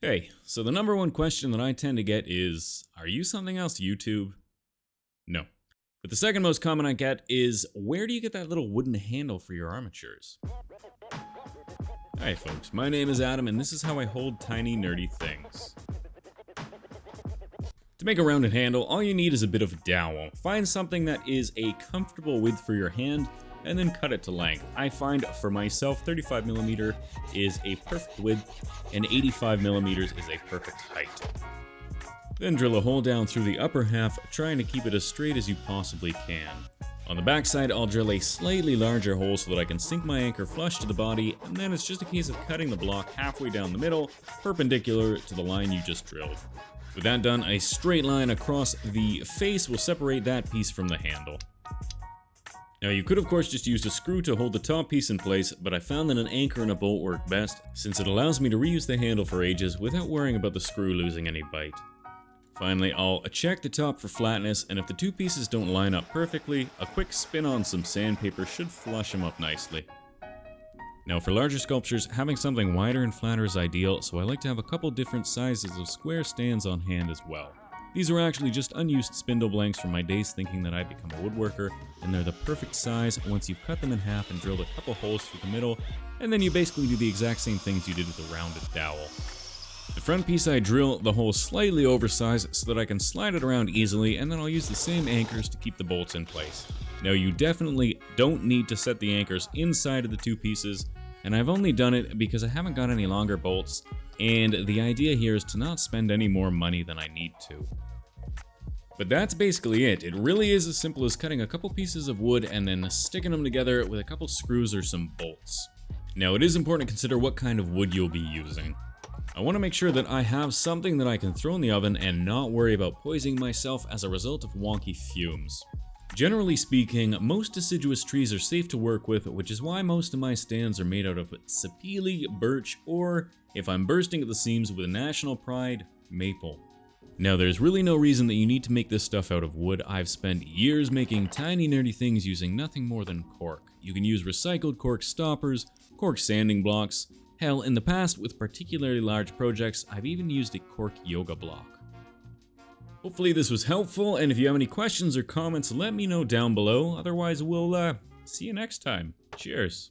Hey, so the number one question that I tend to get is, are you something else, YouTube? No. But the second most common I get is, where do you get that little wooden handle for your armatures? Hi folks, my name is Adam and this is how I hold tiny nerdy things. To make a rounded handle, all you need is a bit of dowel. Find something that is a comfortable width for your hand and then cut it to length. I find for myself 35mm is a perfect width and 85mm is a perfect height. Then drill a hole down through the upper half, trying to keep it as straight as you possibly can. On the back side, I'll drill a slightly larger hole so that I can sink my anchor flush to the body, and then it's just a case of cutting the block halfway down the middle, perpendicular to the line you just drilled. With that done, a straight line across the face will separate that piece from the handle. Now you could of course just use a screw to hold the top piece in place, but I found that an anchor and a bolt work best, since it allows me to reuse the handle for ages without worrying about the screw losing any bite. Finally, I'll check the top for flatness, and if the two pieces don't line up perfectly, a quick spin on some sandpaper should flush them up nicely. Now for larger sculptures, having something wider and flatter is ideal, so I like to have a couple different sizes of square stands on hand as well. These are actually just unused spindle blanks from my days thinking that I'd become a woodworker, and they're the perfect size once you've cut them in half and drilled a couple holes through the middle, and then you basically do the exact same things you did with the rounded dowel. The front piece I drill the hole slightly oversized so that I can slide it around easily, and then I'll use the same anchors to keep the bolts in place. Now you definitely don't need to set the anchors inside of the two pieces, and I've only done it because I haven't got any longer bolts, and the idea here is to not spend any more money than I need to. But that's basically it. It really is as simple as cutting a couple pieces of wood and then sticking them together with a couple screws or some bolts. Now it is important to consider what kind of wood you'll be using. I want to make sure that I have something that I can throw in the oven and not worry about poisoning myself as a result of wonky fumes. Generally speaking, most deciduous trees are safe to work with, which is why most of my stands are made out of sapele, birch, or, if I'm bursting at the seams with national pride, maple. Now there's really no reason that you need to make this stuff out of wood. I've spent years making tiny nerdy things using nothing more than cork. You can use recycled cork stoppers, cork sanding blocks. Hell, in the past, with particularly large projects, I've even used a cork yoga block. Hopefully this was helpful, and if you have any questions or comments, let me know down below. Otherwise, we'll see you next time. Cheers.